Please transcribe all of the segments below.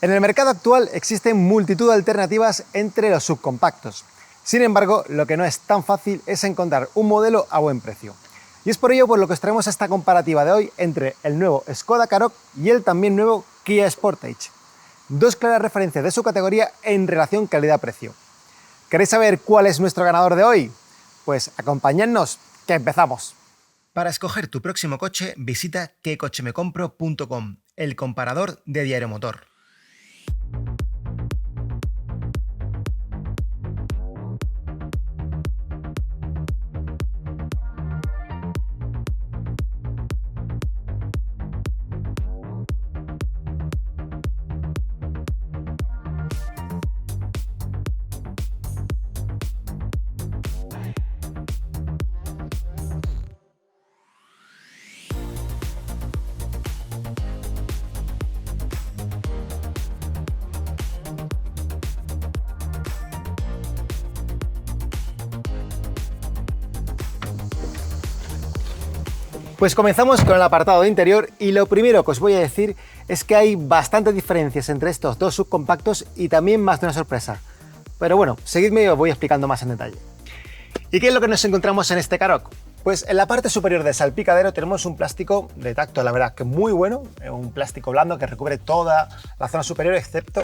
En el mercado actual existen multitud de alternativas entre los subcompactos. Sin embargo, lo que no es tan fácil es encontrar un modelo a buen precio. Y es por ello por lo que os traemos esta comparativa de hoy entre el nuevo Skoda Karoq y el también nuevo Kia Sportage. Dos claras referencias de su categoría en relación calidad-precio. ¿Queréis saber cuál es nuestro ganador de hoy? Pues acompañadnos, que empezamos. Para escoger tu próximo coche, visita quecochemecompro.com, el comparador de Diario Motor. Pues comenzamos con el apartado de interior y lo primero que os voy a decir es que hay bastantes diferencias entre estos dos subcompactos y también más de una sorpresa. Pero bueno, seguidme y os voy explicando más en detalle. ¿Y qué es lo que nos encontramos en este Karoq? Pues en la parte superior del salpicadero tenemos un plástico de tacto, la verdad que muy bueno, un plástico blando que recubre toda la zona superior excepto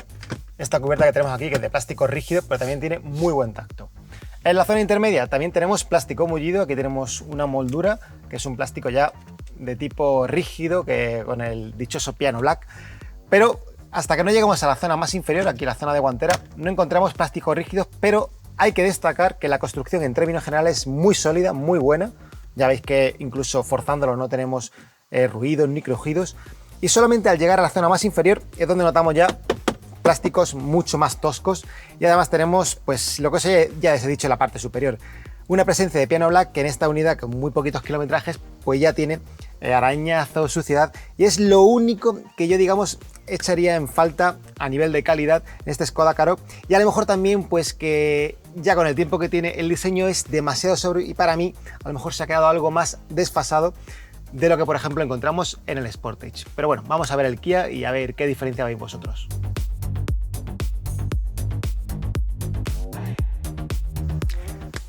esta cubierta que tenemos aquí que es de plástico rígido, pero también tiene muy buen tacto. En la zona intermedia también tenemos plástico mullido, aquí tenemos una moldura que es un plástico ya de tipo rígido que con el dichoso piano black, pero hasta que no llegamos a la zona más inferior, aquí la zona de guantera, no encontramos plásticos rígidos, pero hay que destacar que la construcción en términos generales es muy sólida, muy buena. Ya veis que incluso forzándolo no tenemos ruidos ni crujidos, y solamente al llegar a la zona más inferior es donde notamos ya plásticos mucho más toscos, y además tenemos pues lo que ya os he dicho en la parte superior, una presencia de piano black que en esta unidad con muy poquitos kilometrajes pues ya tiene arañazo, suciedad, y es lo único que yo digamos echaría en falta a nivel de calidad en este Skoda Karoq, y a lo mejor también pues que ya con el tiempo que tiene el diseño es demasiado sobrio y para mí a lo mejor se ha quedado algo más desfasado de lo que por ejemplo encontramos en el Sportage. Pero bueno, vamos a ver el Kia y a ver qué diferencia veis vosotros.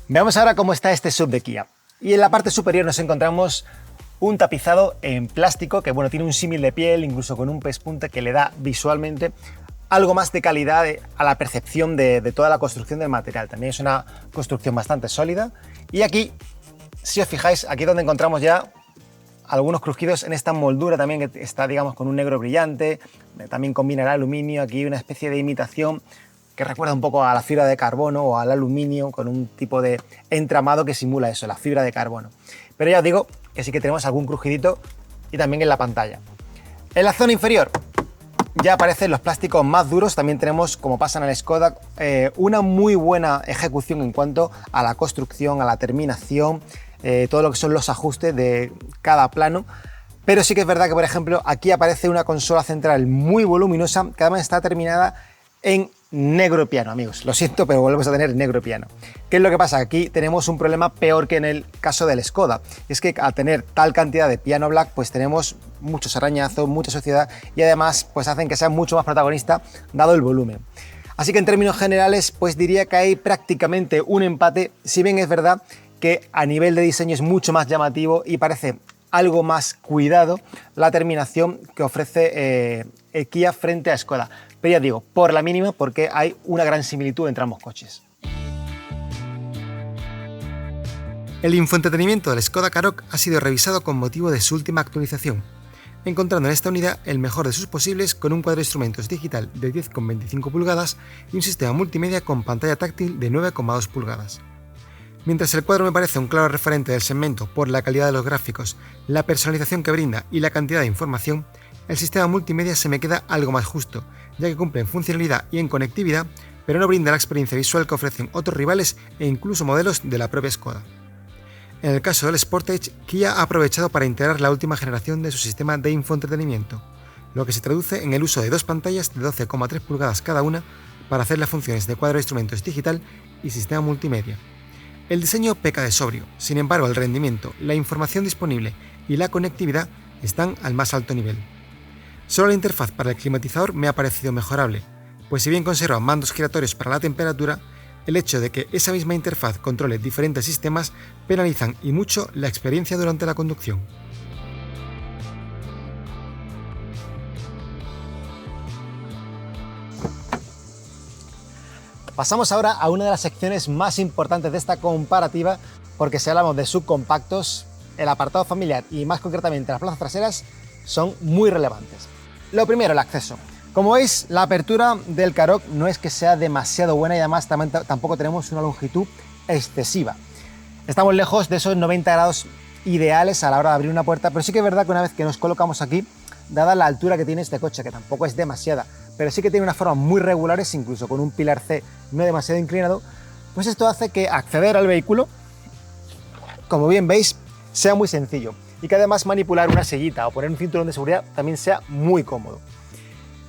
Veamos ahora cómo está este SUV de Kia. Y en la parte superior nos encontramos un tapizado en plástico que bueno, tiene un símil de piel, incluso con un pespunte que le da visualmente algo más de calidad a la percepción de toda la construcción del material. También es una construcción bastante sólida. Y aquí, si os fijáis, aquí donde encontramos ya algunos crujidos en esta moldura también que está, digamos, con un negro brillante, también combina el aluminio, aquí una especie de imitación que recuerda un poco a la fibra de carbono o al aluminio con un tipo de entramado que simula eso, la fibra de carbono. Pero ya os digo que sí que tenemos algún crujidito y también en la pantalla. En la zona inferior ya aparecen los plásticos más duros, también tenemos, como pasa en el Skoda, una muy buena ejecución en cuanto a la construcción, a la terminación, todo lo que son los ajustes de cada plano. Pero sí que es verdad que, por ejemplo, aquí aparece una consola central muy voluminosa que además está terminada en negro piano, amigos. Lo siento, pero volvemos a tener negro piano. ¿Qué es lo que pasa? Aquí tenemos un problema peor que en el caso del Skoda. Y es que al tener tal cantidad de piano black, pues tenemos muchos arañazos, mucha suciedad y además pues hacen que sea mucho más protagonista dado el volumen. Así que en términos generales, pues diría que hay prácticamente un empate, si bien es verdad que a nivel de diseño es mucho más llamativo y parece algo más cuidado la terminación que ofrece Kia frente a Skoda. Pero ya digo, por la mínima, porque hay una gran similitud entre ambos coches. El infoentretenimiento del Skoda Karoq ha sido revisado con motivo de su última actualización, encontrando en esta unidad el mejor de sus posibles con un cuadro de instrumentos digital de 10,25 pulgadas y un sistema multimedia con pantalla táctil de 9,2 pulgadas. Mientras el cuadro me parece un claro referente del segmento por la calidad de los gráficos, la personalización que brinda y la cantidad de información, el sistema multimedia se me queda algo más justo, ya que cumple en funcionalidad y en conectividad, pero no brinda la experiencia visual que ofrecen otros rivales e incluso modelos de la propia Skoda. En el caso del Sportage, Kia ha aprovechado para integrar la última generación de su sistema de infoentretenimiento, lo que se traduce en el uso de dos pantallas de 12,3 pulgadas cada una para hacer las funciones de cuadro de instrumentos digital y sistema multimedia. El diseño peca de sobrio, sin embargo el rendimiento, la información disponible y la conectividad están al más alto nivel. Solo la interfaz para el climatizador me ha parecido mejorable, pues si bien conserva mandos giratorios para la temperatura, el hecho de que esa misma interfaz controle diferentes sistemas penalizan y mucho la experiencia durante la conducción. Pasamos ahora a una de las secciones más importantes de esta comparativa, porque si hablamos de subcompactos, el apartado familiar y más concretamente las plazas traseras son muy relevantes. Lo primero, el acceso. Como veis, la apertura del Karoq no es que sea demasiado buena y además tampoco tenemos una longitud excesiva. Estamos lejos de esos 90 grados ideales a la hora de abrir una puerta, pero sí que es verdad que una vez que nos colocamos aquí, dada la altura que tiene este coche, que tampoco es demasiada, pero sí que tiene unas formas muy regulares, incluso con un pilar C no demasiado inclinado, pues esto hace que acceder al vehículo, como bien veis, sea muy sencillo y que además manipular una sillita o poner un cinturón de seguridad también sea muy cómodo.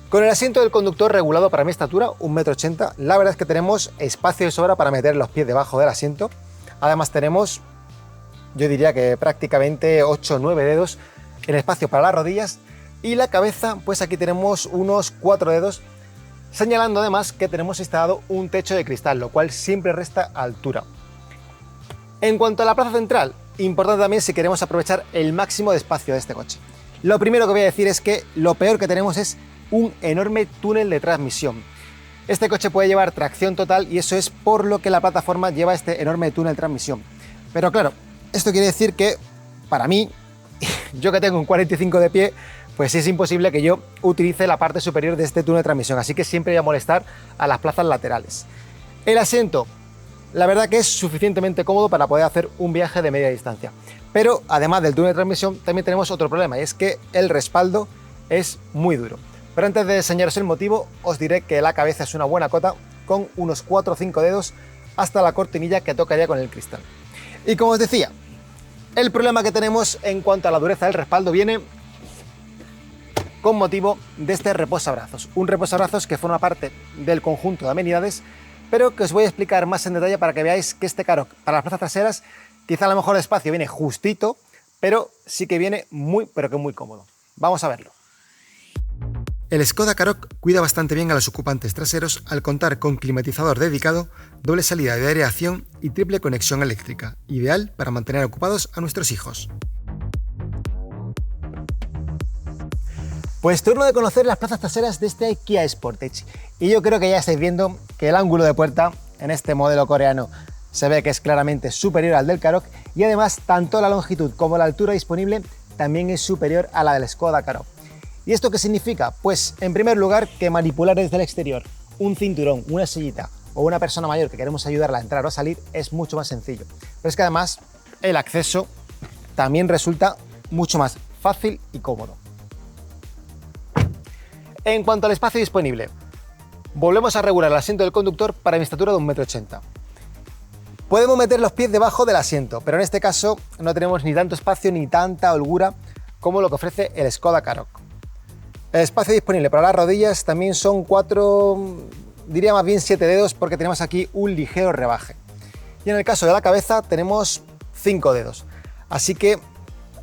Con el asiento del conductor regulado para mi estatura, 1,80 m, la verdad es que tenemos espacio de sobra para meter los pies debajo del asiento. Además tenemos, yo diría que prácticamente 8 o 9 dedos en espacio para las rodillas y la cabeza, pues aquí tenemos unos 4 dedos, señalando además que tenemos instalado un techo de cristal, lo cual siempre resta altura. En cuanto a la plaza central, importante también si queremos aprovechar el máximo de espacio de este coche. Lo primero que voy a decir es que lo peor que tenemos es un enorme túnel de transmisión. Este coche puede llevar tracción total y eso es por lo que la plataforma lleva este enorme túnel de transmisión. Pero claro, esto quiere decir que para mí, yo que tengo un 45 de pie, pues es imposible que yo utilice la parte superior de este túnel de transmisión, así que siempre voy a molestar a las plazas laterales. El asiento, la verdad que es suficientemente cómodo para poder hacer un viaje de media distancia. Pero además del túnel de transmisión, también tenemos otro problema, y es que el respaldo es muy duro. Pero antes de enseñaros el motivo, os diré que la cabeza es una buena cota, con unos 4 o 5 dedos hasta la cortinilla que tocaría con el cristal. Y como os decía, el problema que tenemos en cuanto a la dureza del respaldo viene con motivo de este reposabrazos. Un reposabrazos que forma parte del conjunto de amenidades, pero que os voy a explicar más en detalle para que veáis que este Karoq para las plazas traseras, quizá a lo mejor el espacio viene justito, pero sí que viene muy, pero que muy cómodo. Vamos a verlo. El Skoda Karoq cuida bastante bien a los ocupantes traseros al contar con climatizador dedicado, doble salida de aireación y triple conexión eléctrica, ideal para mantener ocupados a nuestros hijos. Pues turno de conocer las plazas traseras de este Kia Sportage. Y yo creo que ya estáis viendo que el ángulo de puerta en este modelo coreano se ve que es claramente superior al del Karoq y además tanto la longitud como la altura disponible también es superior a la del Skoda Karoq. ¿Y esto qué significa? Pues en primer lugar que manipular desde el exterior un cinturón, una sillita o una persona mayor que queremos ayudarla a entrar o a salir es mucho más sencillo. Pero es que además el acceso también resulta mucho más fácil y cómodo. En cuanto al espacio disponible, volvemos a regular el asiento del conductor para mi estatura de 1,80 m. Podemos meter los pies debajo del asiento, pero en este caso no tenemos ni tanto espacio ni tanta holgura como lo que ofrece el Skoda Karoq. El espacio disponible para las rodillas también son 4, diría más bien 7 dedos porque tenemos aquí un ligero rebaje. Y en el caso de la cabeza tenemos 5 dedos. Así que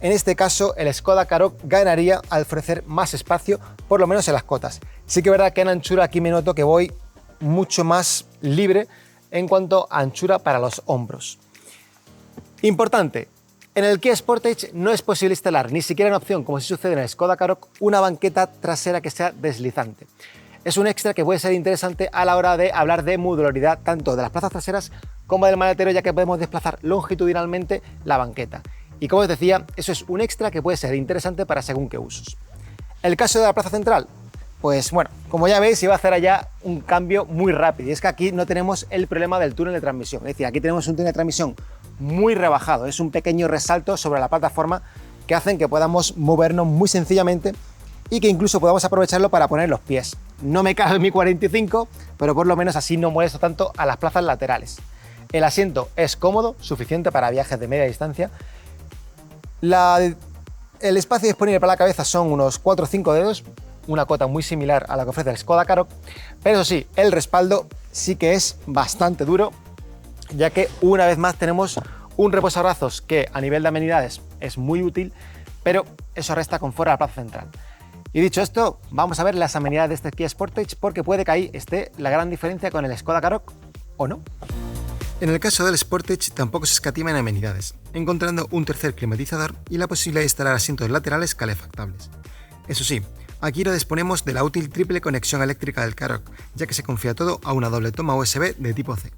en este caso el Skoda Karoq ganaría al ofrecer más espacio, por lo menos en las cotas. Sí que es verdad que en anchura aquí me noto que voy mucho más libre en cuanto a anchura para los hombros. Importante, en el Kia Sportage no es posible instalar ni siquiera en opción, como si sucede en el Skoda Karoq, una banqueta trasera que sea deslizante. Es un extra que puede ser interesante a la hora de hablar de modularidad tanto de las plazas traseras como del maletero, ya que podemos desplazar longitudinalmente la banqueta. Y como os decía, eso es un extra que puede ser interesante para según qué usos. El caso de la plaza central, pues bueno, como ya veis, iba a hacer allá un cambio muy rápido. Y es que aquí no tenemos el problema del túnel de transmisión. Es decir, aquí tenemos un túnel de transmisión muy rebajado. Es un pequeño resalto sobre la plataforma que hacen que podamos movernos muy sencillamente y que incluso podamos aprovecharlo para poner los pies. No me cabe en mi 45, pero por lo menos así no molesto tanto a las plazas laterales. El asiento es cómodo, suficiente para viajes de media distancia. El espacio disponible para la cabeza son unos 4 o 5 dedos, una cota muy similar a la que ofrece el Skoda Karoq, pero eso sí, el respaldo sí que es bastante duro, ya que una vez más tenemos un reposabrazos que a nivel de amenidades es muy útil, pero eso resta confort a la plaza central. Y dicho esto, vamos a ver las amenidades de este Kia Sportage porque puede que ahí esté la gran diferencia con el Skoda Karoq o no. En el caso del Sportage tampoco se escatima en amenidades, encontrando un tercer climatizador y la posibilidad de instalar asientos laterales calefactables. Eso sí, aquí no disponemos de la útil triple conexión eléctrica del Karoq, ya que se confía todo a una doble toma USB de tipo C.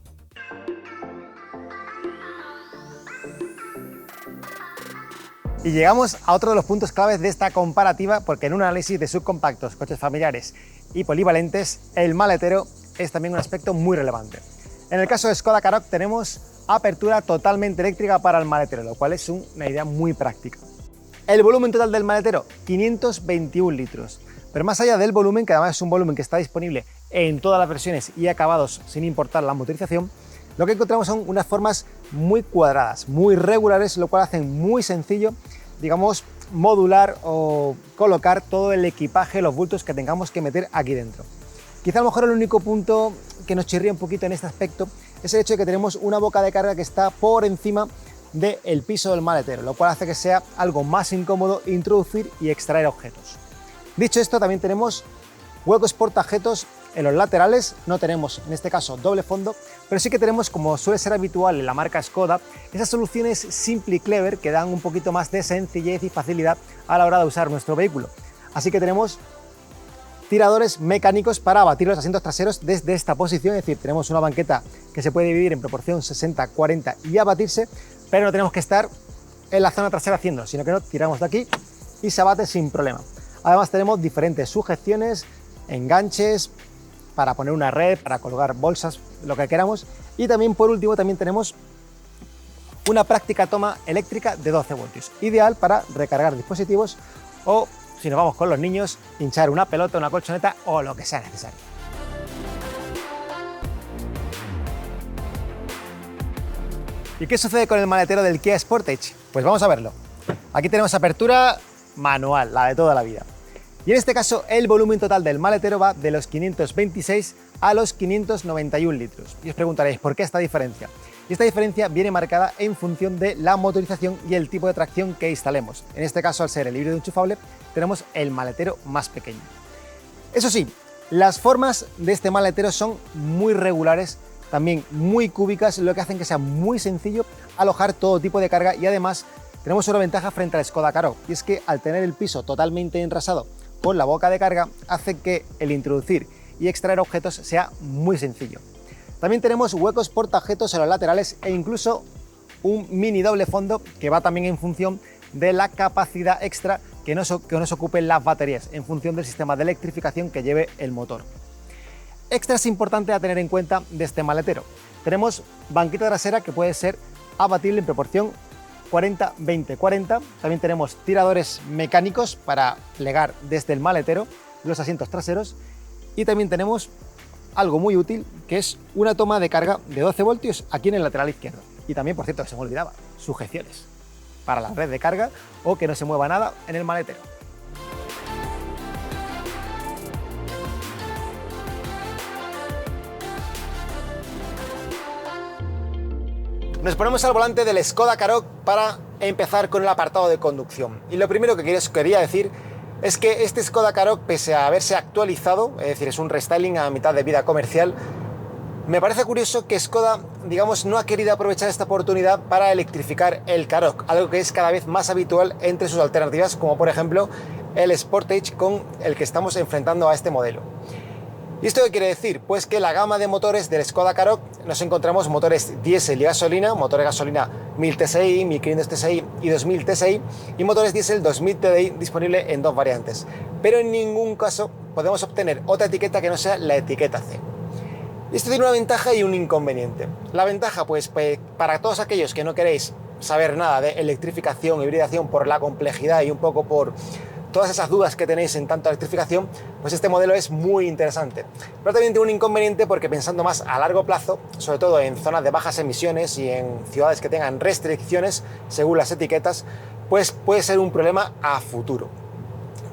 Y llegamos a otro de los puntos claves de esta comparativa, porque en un análisis de subcompactos, coches familiares y polivalentes, el maletero es también un aspecto muy relevante. En el caso de Skoda Karoq tenemos apertura totalmente eléctrica para el maletero, lo cual es una idea muy práctica. El volumen total del maletero, 521 litros. Pero más allá del volumen, que además es un volumen que está disponible en todas las versiones y acabados sin importar la motorización, lo que encontramos son unas formas muy cuadradas, muy regulares, lo cual hace muy sencillo, digamos, modular o colocar todo el equipaje, los bultos que tengamos que meter aquí dentro. Quizá a lo mejor el único punto que nos chirría un poquito en este aspecto es el hecho de que tenemos una boca de carga que está por encima del piso del maletero, lo cual hace que sea algo más incómodo introducir y extraer objetos. Dicho esto, también tenemos huecos portaobjetos en los laterales. No tenemos en este caso doble fondo, pero sí que tenemos, como suele ser habitual en la marca Skoda, esas soluciones simple y clever que dan un poquito más de sencillez y facilidad a la hora de usar nuestro vehículo. Así que tenemos tiradores mecánicos para abatir los asientos traseros desde esta posición, es decir, tenemos una banqueta que se puede dividir en proporción 60-40 y abatirse, pero no tenemos que estar en la zona trasera haciéndolo, sino que no, tiramos de aquí y se abate sin problema. Además tenemos diferentes sujeciones, enganches para poner una red, para colgar bolsas, lo que queramos, y también por último también tenemos una práctica toma eléctrica de 12 voltios, ideal para recargar dispositivos o, si nos vamos con los niños, hinchar una pelota, una colchoneta o lo que sea necesario. ¿Y qué sucede con el maletero del Kia Sportage? Pues vamos a verlo. Aquí tenemos apertura manual, la de toda la vida. Y en este caso el volumen total del maletero va de los 526 a los 591 litros. Y os preguntaréis, ¿por qué esta diferencia? Y esta diferencia viene marcada en función de la motorización y el tipo de tracción que instalemos. En este caso, al ser el híbrido enchufable, tenemos el maletero más pequeño. Eso sí, las formas de este maletero son muy regulares, también muy cúbicas, lo que hacen que sea muy sencillo alojar todo tipo de carga, y además tenemos una ventaja frente al Skoda Karoq, y es que al tener el piso totalmente enrasado con la boca de carga, hace que el introducir y extraer objetos sea muy sencillo. También tenemos huecos portaobjetos en los laterales e incluso un mini doble fondo que va también en función de la capacidad extra que nos ocupen las baterías, en función del sistema de electrificación que lleve el motor. Extras importantes a tener en cuenta de este maletero. Tenemos banqueta trasera que puede ser abatible en proporción 40-20-40. También tenemos tiradores mecánicos para plegar desde el maletero los asientos traseros, y también tenemos algo muy útil, que es una toma de carga de 12 voltios aquí en el lateral izquierdo. Y también, por cierto, que se me olvidaba, sujeciones para la red de carga o que no se mueva nada en el maletero. Nos ponemos al volante del Skoda Karoq para empezar con el apartado de conducción. Y lo primero que quería decir es que este Skoda Karoq, pese a haberse actualizado, es decir, es un restyling a mitad de vida comercial, me parece curioso que Skoda, digamos, no ha querido aprovechar esta oportunidad para electrificar el Karoq, algo que es cada vez más habitual entre sus alternativas, como por ejemplo el Sportage con el que estamos enfrentando a este modelo. ¿Y esto qué quiere decir? Pues que la gama de motores del Skoda Karoq nos encontramos motores diésel y gasolina, motores gasolina 1000 TSI, 1500 TSI y 2000 TSI, y motores diésel 2000 TDI disponible en dos variantes. Pero en ningún caso podemos obtener otra etiqueta que no sea la etiqueta C. Esto tiene una ventaja y un inconveniente. La ventaja, pues para todos aquellos que no queréis saber nada de electrificación e hibridación por la complejidad y un poco por todas esas dudas que tenéis en tanto electrificación, pues este modelo es muy interesante. Pero también tiene un inconveniente porque, pensando más a largo plazo, sobre todo en zonas de bajas emisiones y en ciudades que tengan restricciones según las etiquetas, pues puede ser un problema a futuro.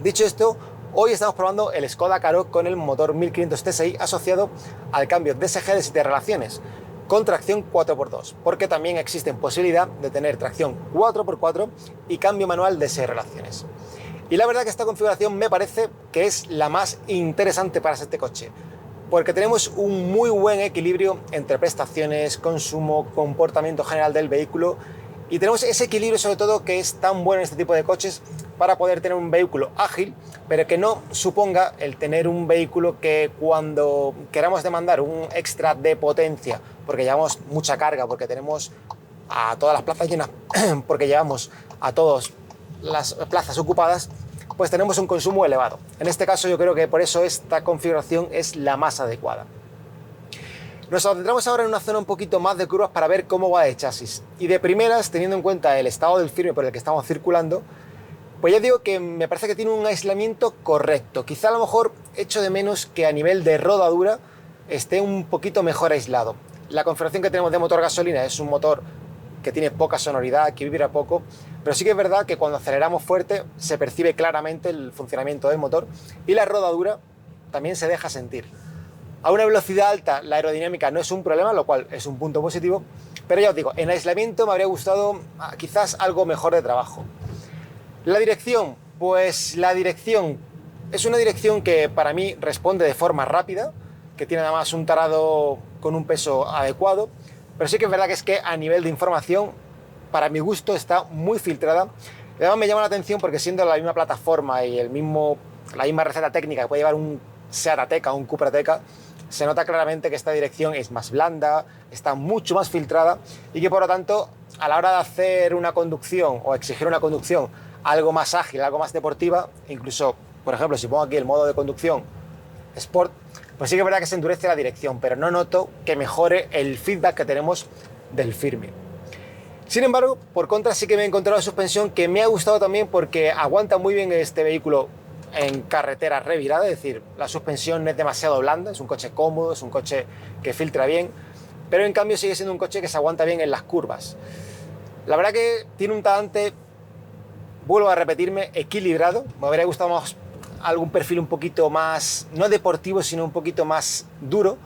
Dicho esto, hoy estamos probando el Skoda Karoq con el motor 1500 TSI asociado al cambio DSG de 7 relaciones, con tracción 4x2, porque también existe posibilidad de tener tracción 4x4 y cambio manual de 6 relaciones. Y la verdad que esta configuración me parece que es la más interesante para este coche, porque tenemos un muy buen equilibrio entre prestaciones, consumo, comportamiento general del vehículo, y tenemos ese equilibrio sobre todo que es tan bueno en este tipo de coches para poder tener un vehículo ágil, pero que no suponga el tener un vehículo que cuando queramos demandar un extra de potencia, porque llevamos mucha carga, porque tenemos a todas las plazas llenas, porque llevamos a todas las plazas ocupadas, pues tenemos un consumo elevado. En este caso yo creo que por eso esta configuración es la más adecuada. Nos centramos ahora en una zona un poquito más de curvas para ver cómo va de chasis. Y de primeras, teniendo en cuenta el estado del firme por el que estamos circulando, pues ya digo que me parece que tiene un aislamiento correcto. Quizá a lo mejor echo de menos que a nivel de rodadura esté un poquito mejor aislado. La configuración que tenemos de motor gasolina es un motor que tiene poca sonoridad, que vibra poco, pero sí que es verdad que cuando aceleramos fuerte se percibe claramente el funcionamiento del motor y la rodadura también se deja sentir. A una velocidad alta la aerodinámica no es un problema, lo cual es un punto positivo, pero ya os digo, en aislamiento me habría gustado quizás algo mejor de trabajo. La dirección, pues la dirección es una dirección que para mí responde de forma rápida, que tiene además un tarado con un peso adecuado, pero sí que es verdad que a nivel de información, para mi gusto está muy filtrada. Y además me llama la atención porque siendo la misma plataforma y la misma receta técnica que puede llevar un Seat Ateca o un Cupra Ateca, se nota claramente que esta dirección es más blanda, está mucho más filtrada y que por lo tanto a la hora de hacer una conducción o exigir una conducción algo más ágil, algo más deportiva, incluso por ejemplo si pongo aquí el modo de conducción Sport, pues sí que es verdad que se endurece la dirección, pero no noto que mejore el feedback que tenemos del firme. Sin embargo, por contra sí que me he encontrado una suspensión que me ha gustado también porque aguanta muy bien este vehículo en carretera revirada, es decir, la suspensión no es demasiado blanda, es un coche cómodo, es un coche que filtra bien, pero en cambio sigue siendo un coche que se aguanta bien en las curvas. La verdad que tiene un talante, vuelvo a repetirme, equilibrado. Me habría gustado más algún perfil un poquito más, no deportivo, sino un poquito más duro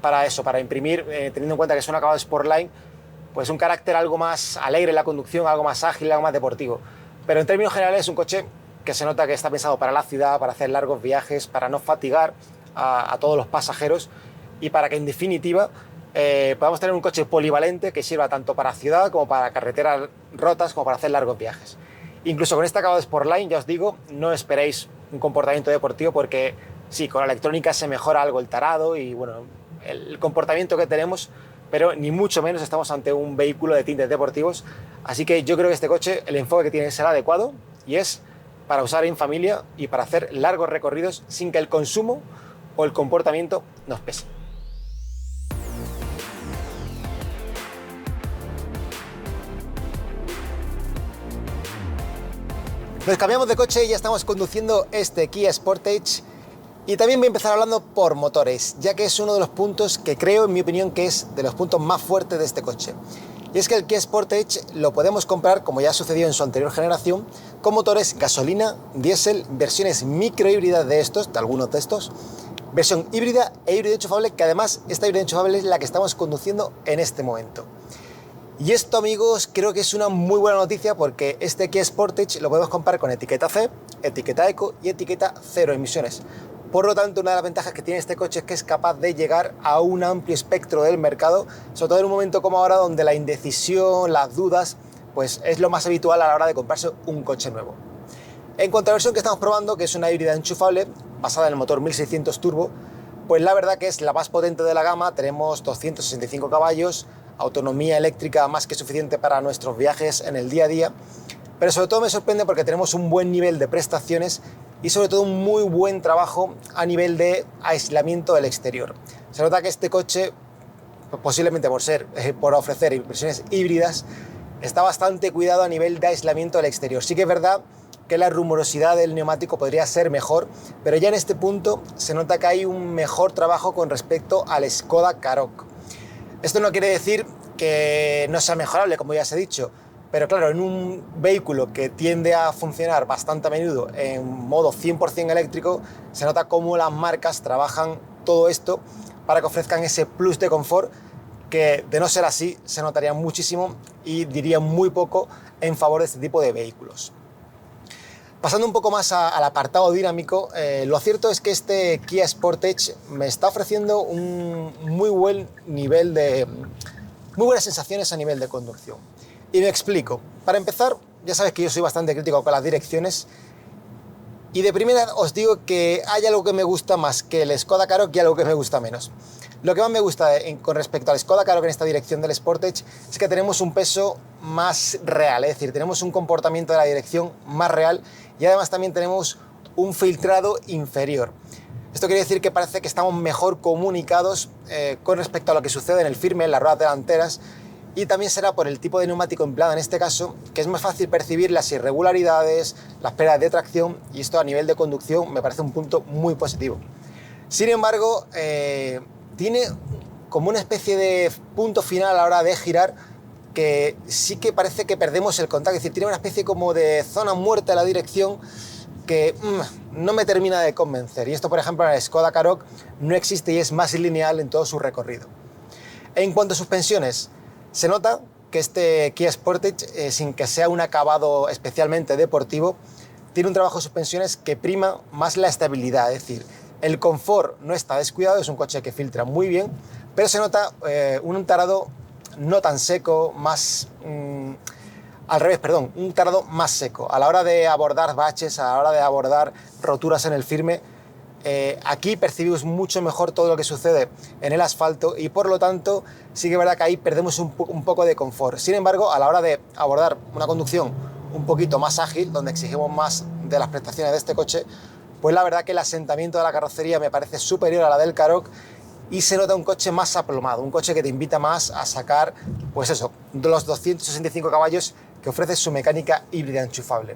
para eso, para imprimir, teniendo en cuenta que es un acabado Sportline, pues un carácter algo más alegre en la conducción, algo más ágil, algo más deportivo. Pero en términos generales es un coche que se nota que está pensado para la ciudad, para hacer largos viajes, para no fatigar a todos los pasajeros y para que en definitiva podamos tener un coche polivalente que sirva tanto para ciudad como para carreteras rotas como para hacer largos viajes. Incluso con este acabado de Sportline, ya os digo, no esperéis un comportamiento deportivo porque sí, con la electrónica se mejora algo el tarado y bueno, el comportamiento que tenemos, pero ni mucho menos estamos ante un vehículo de tintes deportivos. Así que yo creo que este coche, el enfoque que tiene será adecuado y es para usar en familia y para hacer largos recorridos sin que el consumo o el comportamiento nos pese. Nos cambiamos de coche y ya estamos conduciendo este Kia Sportage y también voy a empezar hablando por motores, ya que es uno de los puntos que creo, en mi opinión, que es de los puntos más fuertes de este coche. Y es que el Kia Sportage lo podemos comprar, como ya sucedió en su anterior generación, con motores gasolina, diésel, versiones microhíbridas de algunos de estos, versión híbrida e híbrido enchufable, que además esta híbrida enchufable es la que estamos conduciendo en este momento. Y esto, amigos, creo que es una muy buena noticia porque este Kia Sportage lo podemos comprar con etiqueta C, etiqueta Eco y etiqueta cero emisiones. Por lo tanto, una de las ventajas que tiene este coche es que es capaz de llegar a un amplio espectro del mercado, sobre todo en un momento como ahora donde la indecisión, las dudas, pues es lo más habitual a la hora de comprarse un coche nuevo. En cuanto a la versión que estamos probando, que es una híbrida enchufable basada en el motor 1600 turbo, pues la verdad que es la más potente de la gama. Tenemos 265 caballos, autonomía eléctrica más que suficiente para nuestros viajes en el día a día, pero sobre todo me sorprende porque tenemos un buen nivel de prestaciones y sobre todo un muy buen trabajo a nivel de aislamiento del exterior. Se nota que este coche, posiblemente por ofrecer versiones híbridas, está bastante cuidado a nivel de aislamiento del exterior. Sí que es verdad que la rumorosidad del neumático podría ser mejor, pero ya en este punto se nota que hay un mejor trabajo con respecto al Skoda Karoq. Esto no quiere decir que no sea mejorable, como ya os he dicho, pero claro, en un vehículo que tiende a funcionar bastante a menudo en modo 100% eléctrico, se nota cómo las marcas trabajan todo esto para que ofrezcan ese plus de confort que, de no ser así, se notaría muchísimo y diría muy poco en favor de este tipo de vehículos. Pasando un poco más al apartado dinámico, lo cierto es que este Kia Sportage me está ofreciendo un muy buen nivel muy buenas sensaciones a nivel de conducción. Y me explico. Para empezar, ya sabes que yo soy bastante crítico con las direcciones y de primera os digo que hay algo que me gusta más que el Skoda Karoq y algo que me gusta menos. Lo que más me gusta con respecto al Skoda Karoq en esta dirección del Sportage es que tenemos un peso más real, es decir, tenemos un comportamiento de la dirección más real y además también tenemos un filtrado inferior. Esto quiere decir que parece que estamos mejor comunicados con respecto a lo que sucede en el firme, en las ruedas delanteras, y también será por el tipo de neumático empleado en este caso, que es más fácil percibir las irregularidades, las pérdidas de tracción, y esto a nivel de conducción me parece un punto muy positivo. Sin embargo, tiene como una especie de punto final a la hora de girar que sí que parece que perdemos el contacto, es decir, tiene una especie como de zona muerta en la dirección que no me termina de convencer. Y esto, por ejemplo, en el Skoda Karoq no existe y es más lineal en todo su recorrido. En cuanto a suspensiones, se nota que este Kia Sportage, sin que sea un acabado especialmente deportivo, tiene un trabajo de suspensiones que prima más la estabilidad, es decir, el confort no está descuidado, es un coche que filtra muy bien, pero se nota un tarado no tan seco, más... al revés, perdón, un tarado más seco. A la hora de abordar baches, a la hora de abordar roturas en el firme, aquí percibimos mucho mejor todo lo que sucede en el asfalto y por lo tanto sí que es verdad que ahí perdemos un poco de confort. Sin embargo, a la hora de abordar una conducción un poquito más ágil, donde exigimos más de las prestaciones de este coche, pues la verdad que el asentamiento de la carrocería me parece superior a la del Karoq y se nota un coche más aplomado, un coche que te invita más a sacar, pues eso, los 265 caballos que ofrece su mecánica híbrida enchufable.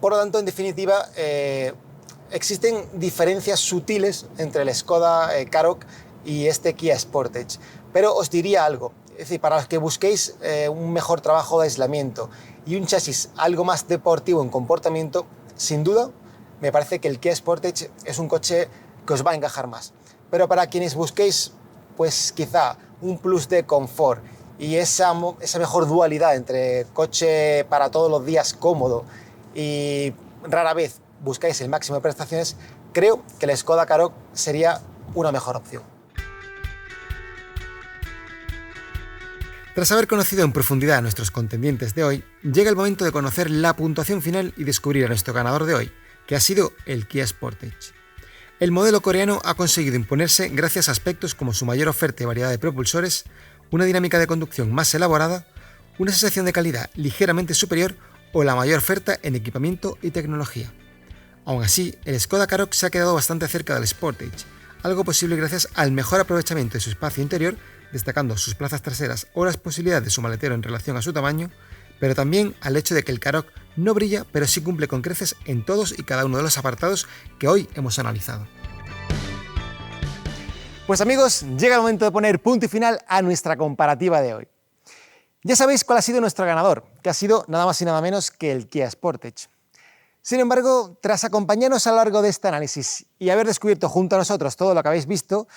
Por lo tanto, en definitiva, existen diferencias sutiles entre el Skoda Karoq y este Kia Sportage, pero os diría algo, es decir, para los que busquéis un mejor trabajo de aislamiento y un chasis algo más deportivo en comportamiento, sin duda, me parece que el Kia Sportage es un coche que os va a encajar más. Pero para quienes busquéis, pues quizá un plus de confort y esa mejor dualidad entre coche para todos los días cómodo y rara vez buscáis el máximo de prestaciones, creo que el Skoda Karoq sería una mejor opción. Tras haber conocido en profundidad a nuestros contendientes de hoy, llega el momento de conocer la puntuación final y descubrir a nuestro ganador de hoy, que ha sido el Kia Sportage. El modelo coreano ha conseguido imponerse gracias a aspectos como su mayor oferta y variedad de propulsores, una dinámica de conducción más elaborada, una sensación de calidad ligeramente superior o la mayor oferta en equipamiento y tecnología. Aún así, el Skoda Karoq se ha quedado bastante cerca del Sportage, algo posible gracias al mejor aprovechamiento de su espacio interior, destacando sus plazas traseras o las posibilidades de su maletero en relación a su tamaño, pero también al hecho de que el Karoq no brilla, pero sí cumple con creces en todos y cada uno de los apartados que hoy hemos analizado. Pues amigos, llega el momento de poner punto y final a nuestra comparativa de hoy. Ya sabéis cuál ha sido nuestro ganador, que ha sido nada más y nada menos que el Kia Sportage. Sin embargo, tras acompañarnos a lo largo de este análisis y haber descubierto junto a nosotros todo lo que habéis visto,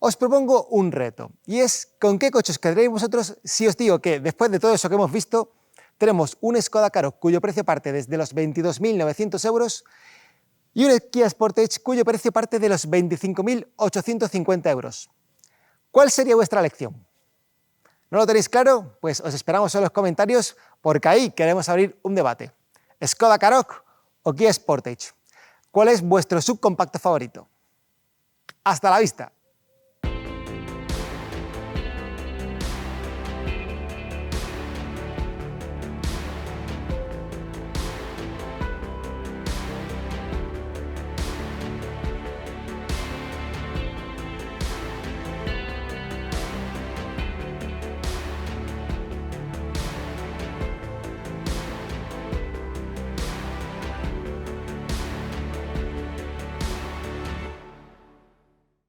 os propongo un reto, y es ¿con qué coche os quedaréis vosotros si os digo que después de todo eso que hemos visto, tenemos un Skoda Karoq cuyo precio parte desde los 22.900 euros y un Kia Sportage cuyo precio parte de los 25.850 euros? ¿Cuál sería vuestra elección? ¿No lo tenéis claro? Pues os esperamos en los comentarios porque ahí queremos abrir un debate. ¿Skoda Karoq o Kia Sportage? ¿Cuál es vuestro subcompacto favorito? ¡Hasta la vista!